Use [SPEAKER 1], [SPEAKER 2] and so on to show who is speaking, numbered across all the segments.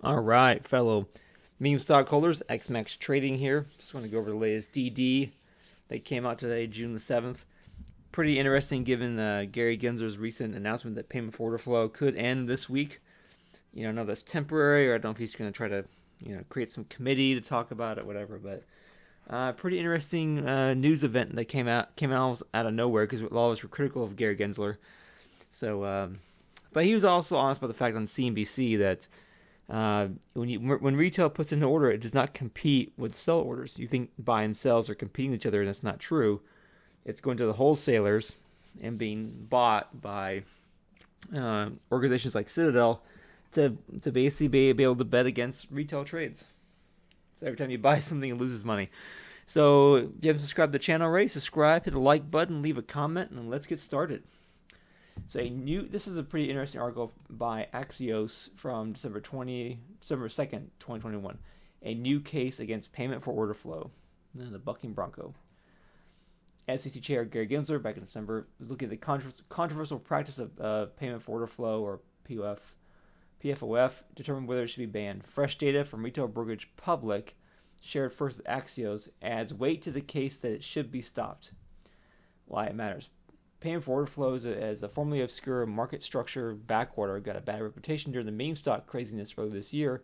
[SPEAKER 1] All right, fellow meme stockholders, XMAX Trading here. Just want to go over the latest DD that came out today, June the 7th. Pretty interesting given Gary Gensler's recent announcement that payment for order flow could end this week. I know that's temporary, or I don't know if he's going to try to, create some committee to talk about it, whatever. But pretty interesting news event that came out out of nowhere because all of us were critical of Gary Gensler. So, but he was also honest about the fact on CNBC that when retail puts in an order, it does not compete with sell orders. You think buy and sells are competing with each other, and that's not true. It's going to the wholesalers and being bought by organizations like Citadel to basically be able to bet against retail trades. So every time you buy something, it loses money. So if you haven't subscribed to the channel already, subscribe, hit the like button, leave a comment, and let's get started. So this is a pretty interesting article by Axios from December 2nd, 2021. A new case against payment for order flow. The bucking bronco. SEC Chair Gary Gensler back in December was looking at the controversial practice of payment for order flow, or PFOF, determined whether it should be banned. Fresh data from retail brokerage Public, shared first with Axios, adds weight to the case that it should be stopped. Why it matters. Payment for order flows as a formerly obscure market structure backorder got a bad reputation during the meme stock craziness earlier this year,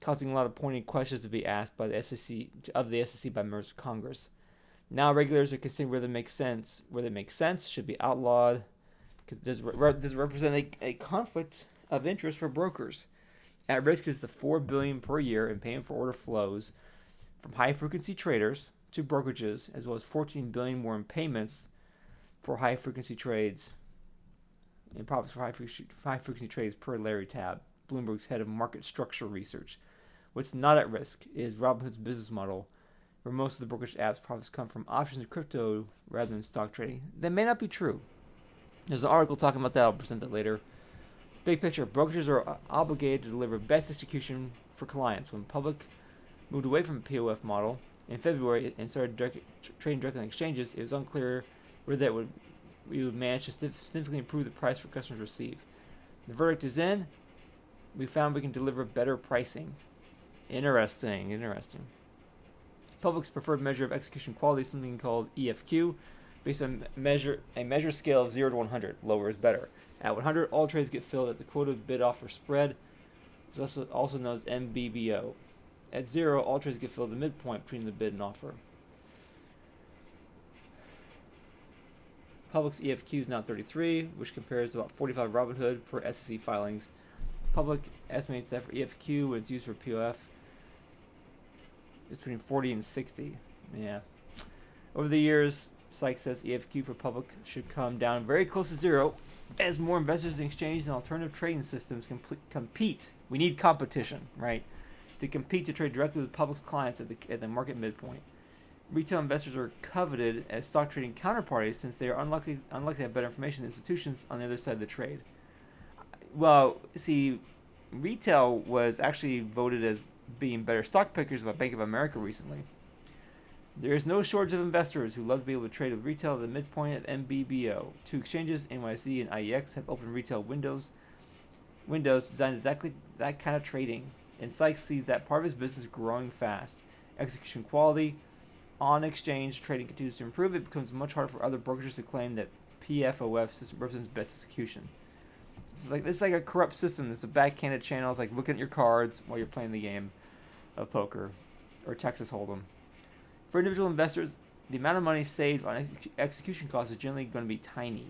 [SPEAKER 1] causing a lot of pointed questions to be asked by the SEC by members of Congress. Now regulators are considering whether it makes sense, should be outlawed, because does it represent a conflict of interest for brokers. At risk is the $4 billion per year in payment for order flows from high frequency traders to brokerages, as well as $14 billion more in payments for high frequency trades and profits for high frequency trades per Larry Tabb, Bloomberg's head of market structure research. What's not at risk is Robinhood's business model, where most of the brokerage apps' profits come from options and crypto rather than stock trading. That may not be true. There's an article talking about that. I'll present that later. Big picture, brokerages are obligated to deliver best execution for clients. When Public moved away from the POF model in February and started trading directly on exchanges, it was unclear whether we would manage to significantly improve the price for customers receive. The verdict is in. We found we can deliver better pricing. Interesting. Public's preferred measure of execution quality is something called EFQ, based on a measure scale of 0 to 100. Lower is better. At 100, all trades get filled at the quoted bid-offer spread, which is also known as MBBO. At 0, all trades get filled at the midpoint between the bid and offer. Public's EFQ is now 33, which compares to about 45 Robinhood per SEC filings. Public estimates that for EFQ, when it's used for POF, it's between 40 and 60. Yeah. Over the years, Sykes says EFQ for Public should come down very close to 0 as more investors in exchange and alternative trading systems compete. We need competition, right? To compete to trade directly with Public's clients at the market midpoint. Retail investors are coveted as stock trading counterparties since they are unlikely to have better information than institutions on the other side of the trade. Well, see, retail was actually voted as being better stock pickers by Bank of America recently. There is no shortage of investors who love to be able to trade with retail at the midpoint of MBBO. Two exchanges, NYC and IEX, have opened retail windows designed exactly that kind of trading. And Sykes sees that part of his business growing fast. Execution quality on exchange trading continues to improve. It becomes much harder for other brokerages to claim that PFOF system represents best execution. This is like a corrupt system. It's a backhanded channel. It's like looking at your cards while you're playing the game of poker or Texas Hold'em. For individual investors, the amount of money saved on execution costs is generally going to be tiny,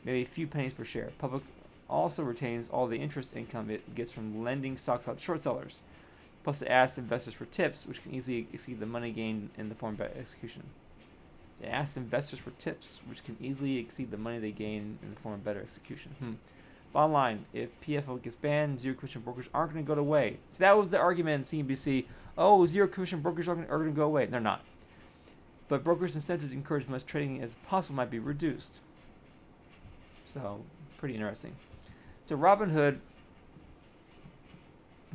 [SPEAKER 1] maybe a few pennies per share. Public also retains all the interest income it gets from lending stocks out to short sellers. Plus, it asks investors for tips, which can easily exceed the money gained in the form of better execution. It asks investors for tips, which can easily exceed the money they gain in the form of better execution. Bottom line, if PFO gets banned, zero commission brokers aren't going to go away. So that was the argument in CNBC. Oh, zero commission brokers are going to go away. They're not. But brokers' incentives to encourage as much trading as possible might be reduced. So, pretty interesting. So Robinhood,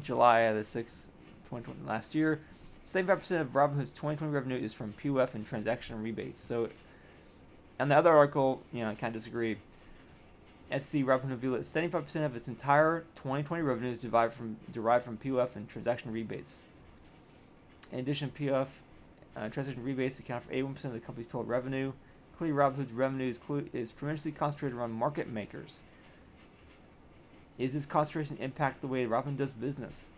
[SPEAKER 1] July the 6th, 2020, last year, 75% of Robinhood's 2020 revenue is from POF and transaction rebates. So, on the other article, I kind of disagree. SEC Robinhood revealed that 75% of its entire 2020 revenue is derived from PFOF and transaction rebates. In addition, PFOF transaction rebates account for 81% of the company's total revenue. Clearly, Robinhood's revenue is tremendously concentrated around market makers. Is this concentration impact the way Robinhood does business?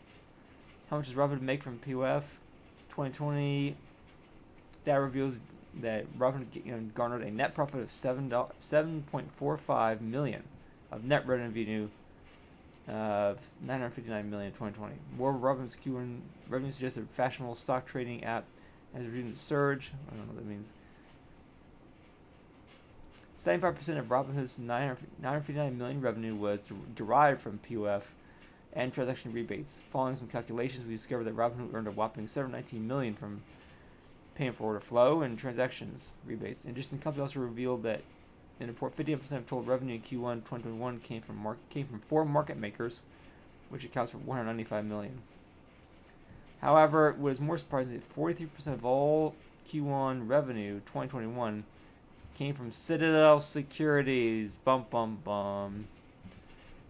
[SPEAKER 1] How much does Robinhood make from PFOF? 2020 data reveals that Robinhood garnered a net profit of $7.45 million of net revenue of $959 million in 2020. More of Robinhood's Q1 revenue suggests a fashionable stock trading app has resumed its surge. I don't know what that means. 75% of Robinhood's $959 million revenue was derived from PFOF and transaction rebates. Following some calculations, we discovered that Robinhood earned a whopping $719 million from payment for order flow and transactions rebates. In addition, the company also revealed that in a report, 58% of total revenue in Q1 2021 came from 4 market makers, which accounts for $195 million. However, what is more surprising is that 43% of all Q1 revenue 2021 came from Citadel Securities. Bum bum bum.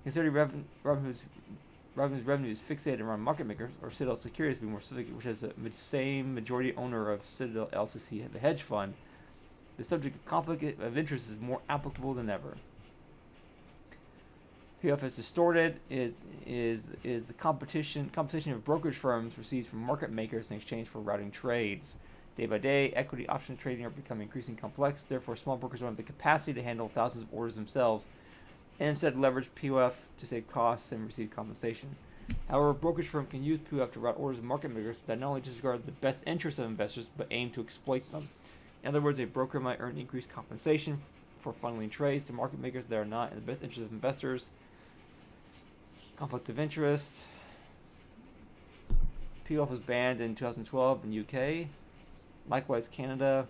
[SPEAKER 1] Considering Robinhood's revenue is fixated around market makers, or Citadel Securities to be more specific, which is the same majority owner of Citadel LCC, the hedge fund, the subject of conflict of interest is more applicable than ever. PFOF is distorted is the competition of brokerage firms receives from market makers in exchange for routing trades. Day by day, equity option trading are becoming increasingly complex. Therefore, small brokers don't have the capacity to handle thousands of orders themselves, and instead leverage PFOF to save costs and receive compensation. However, a brokerage firm can use PFOF to route orders of market makers that not only disregard the best interests of investors, but aim to exploit them. In other words, a broker might earn increased compensation for funneling trades to market makers that are not in the best interest of investors. Conflict of interest. PFOF was banned in 2012 in the UK. Likewise, Canada.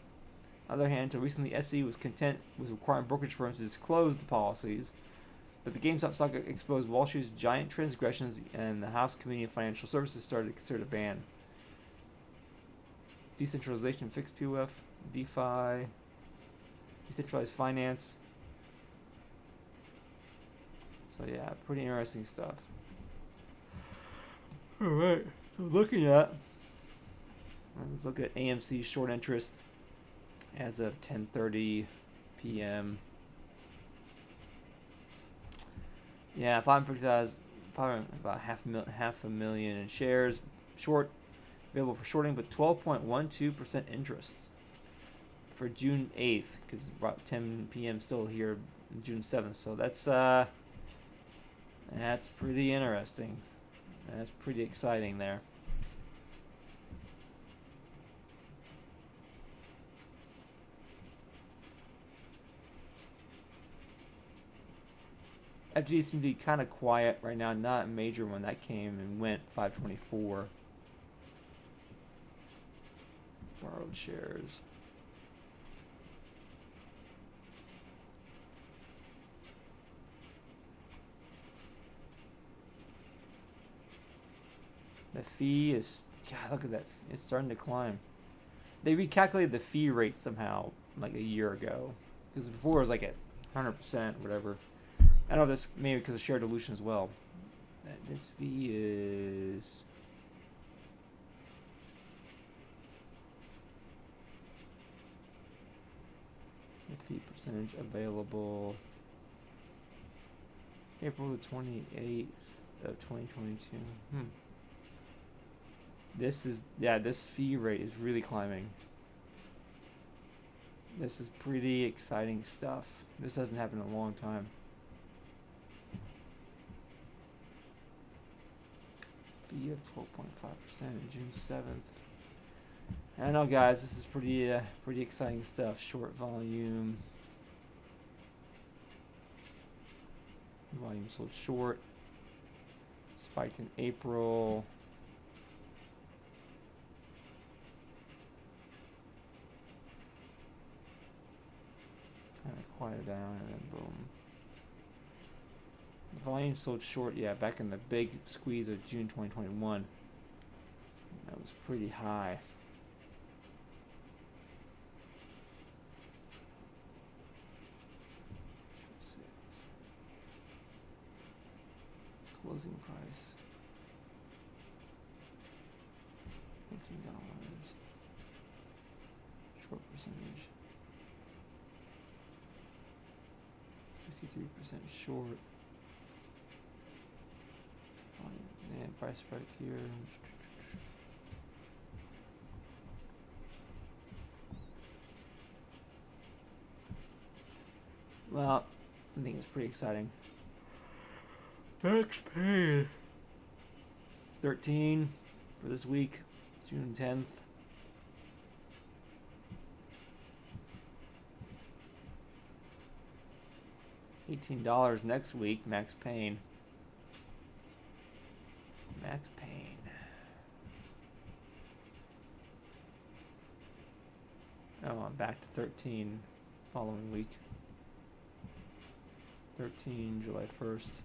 [SPEAKER 1] On the other hand, until recently, SEC was content with requiring brokerage firms to disclose the policies. But the GameStop saga exposed Wall Street's giant transgressions, and the House Committee on Financial Services started to consider a ban. Decentralization, fixed PFOF, DeFi, decentralized finance. So yeah, pretty interesting stuff. All right, so looking at, let's look at AMC short interest as of 10:30 p.m. Yeah, 550,000, about half a million in shares short, available for shorting, but 12.12% interest for June 8th, because it's about 10 p.m. still here, June 7th. So that's pretty interesting. That's pretty exciting there. FTD seems to be kind of quiet right now, not a major one. That came and went 524. Borrowed shares. The fee is, God, look at that. It's starting to climb. They recalculated the fee rate somehow like a year ago. Because before it was like at 100%, whatever. I know this maybe because of share dilution as well. This fee is... The fee percentage available April the 28th of 2022. This fee rate is really climbing. This is pretty exciting stuff. This hasn't happened in a long time. Fee of 12.5% June 7th. I know, guys, this is pretty exciting stuff. Short volume. Volume sold short. Spiked in April. Kind of quiet down and then boom. The volume sold short, yeah, back in the big squeeze of June 2021. That was pretty high. Closing price. $18. Short percentage. 63% short. Yeah, price right here. Well, I think it's pretty exciting. Max pain. 13 for this week, June 10th. $18 next week, max pain. Max pain. Oh, I'm back to 13 following week. 13, July 1st.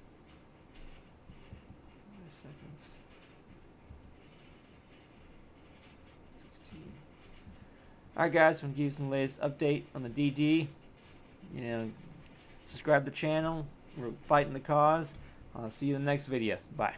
[SPEAKER 1] Seconds. 16. Alright guys, I'm going to give you some latest update on the DD. You know, subscribe to the channel. We're fighting the cause. I'll see you in the next video. Bye.